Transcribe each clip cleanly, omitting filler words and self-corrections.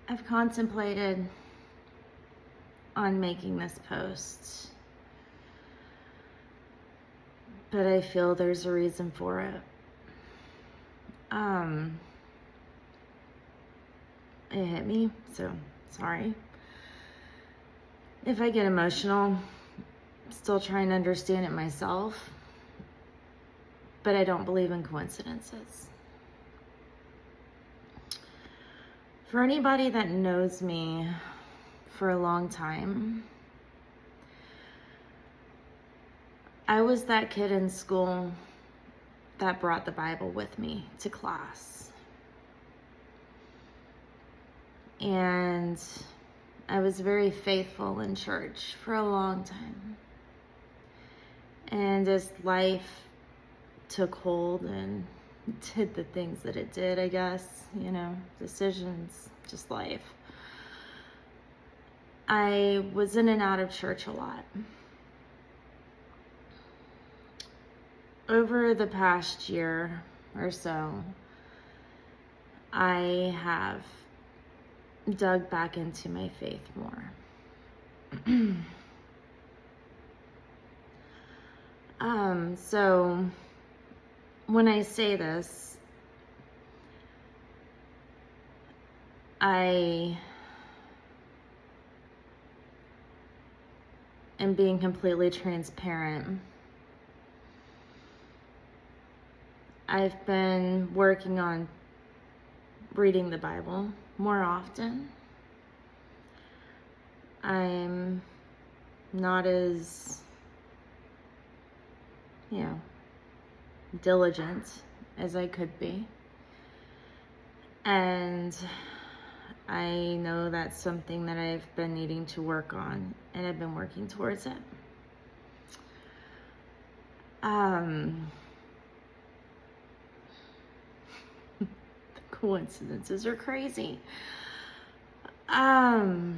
I've contemplated on making this post, but I feel there's a reason for it. It hit me, so sorry. If I get emotional, still trying to understand it myself, but I don't believe in coincidences. For anybody that knows me for a long time, I was that kid in school that brought the Bible with me to class. And I was very faithful in church for a long time. And as life took hold and did the things that it did, I guess, decisions, just life, I was in and out of church a lot. Over the past year or so, I have dug back into my faith more. So when I say this, I am being completely transparent. I've been working on reading the Bible more often. I'm not as, diligent as I could be. And I know that's something that I've been needing to work on, and I've been working towards it. The coincidences are crazy. So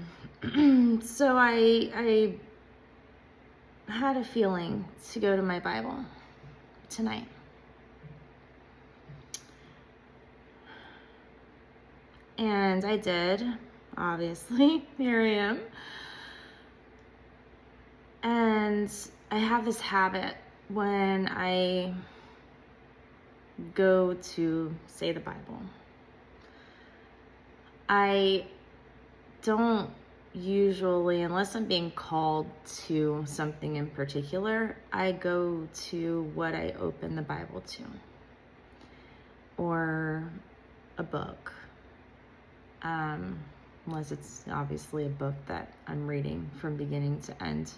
I had a feeling to go to my Bible tonight. And I did, obviously. Here I am. And I have this habit when I go to say the Bible. I don't usually, unless I'm being called to something in particular, I go to what I open the Bible to, or a book, unless it's obviously a book that I'm reading from beginning to end.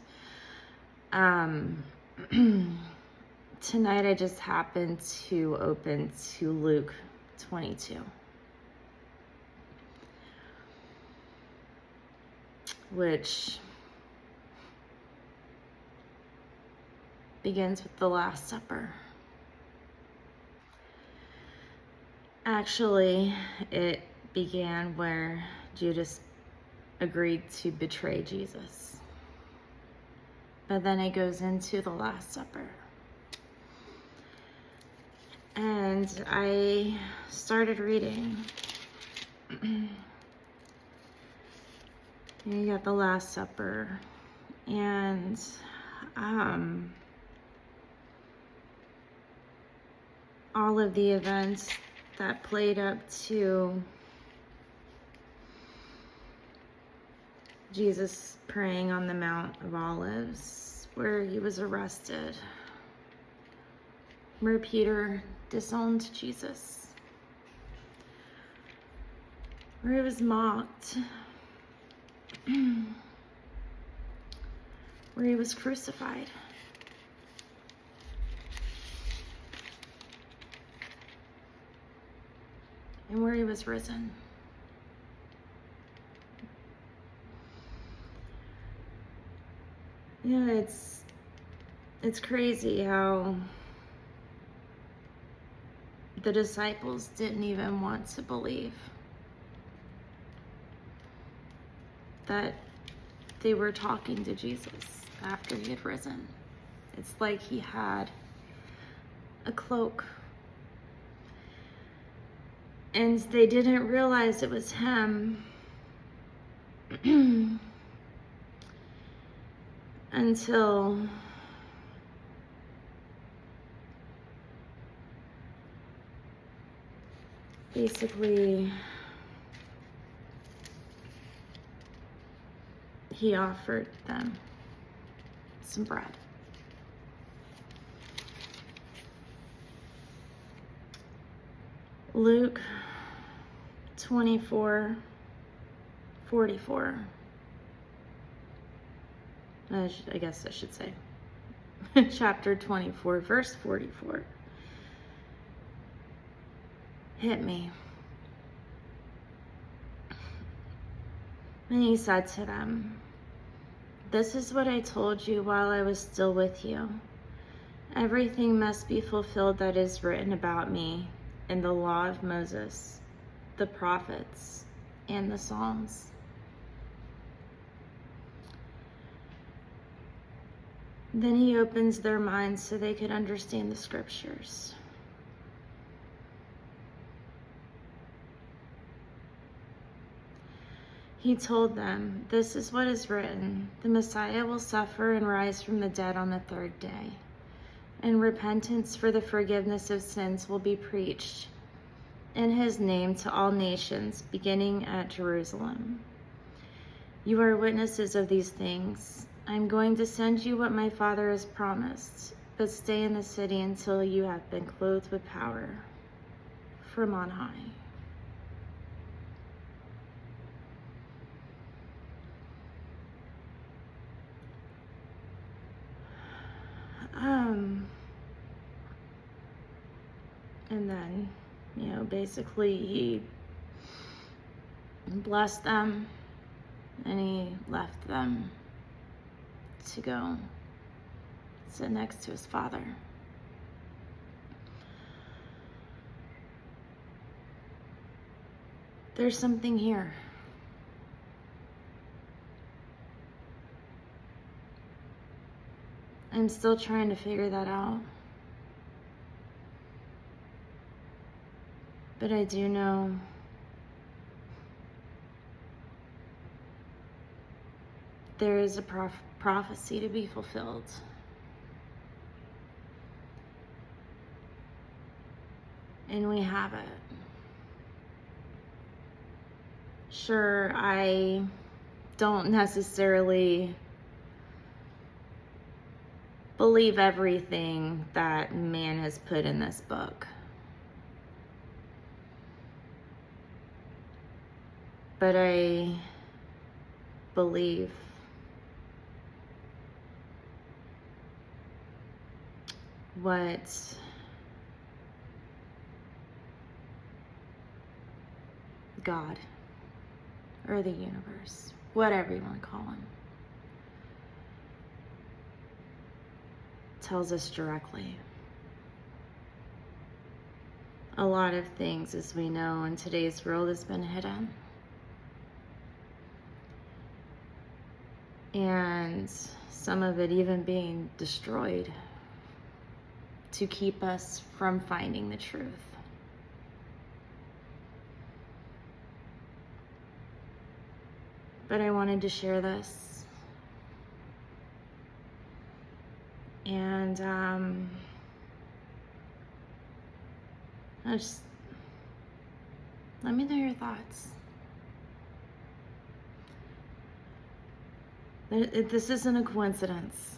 Tonight I just happened to open to Luke 22. Which begins with the Last Supper. Actually, it began where Judas agreed to betray Jesus. But then it goes into the Last Supper. And I started reading. You got the Last Supper, and all of the events that played up to Jesus praying on the Mount of Olives, where he was arrested, where Peter disowned Jesus, where he was mocked, where he was crucified. And where he was risen. It's crazy how the disciples didn't even want to believe that they were talking to Jesus after he had risen. It's like he had a cloak. And they didn't realize it was him until basically he offered them some bread. Luke 24:44. I guess I should say. Chapter 24, verse 44. Hit me. And he said to them, "This is what I told you while I was still with you. Everything must be fulfilled that is written about me in the law of Moses, the prophets, and the Psalms." Then he opens their minds so they could understand the scriptures. He told them, "This is what is written. The Messiah will suffer and rise from the dead on the third day, and repentance for the forgiveness of sins will be preached in his name to all nations, beginning at Jerusalem. You are witnesses of these things. I'm going to send you what my Father has promised, but stay in the city until you have been clothed with power from on high." And then, basically he blessed them and he left them to go sit next to his Father. There's something here. I'm still trying to figure that out. But I do know there is a prophecy to be fulfilled. And we have it. Sure, I don't necessarily believe everything that man has put in this book. But I believe what God or the universe, whatever you want to call him, tells us directly. A lot of things, as we know, in today's world has been hidden. And some of it even being destroyed to keep us from finding the truth. But I wanted to share this. And let me know your thoughts. This isn't a coincidence.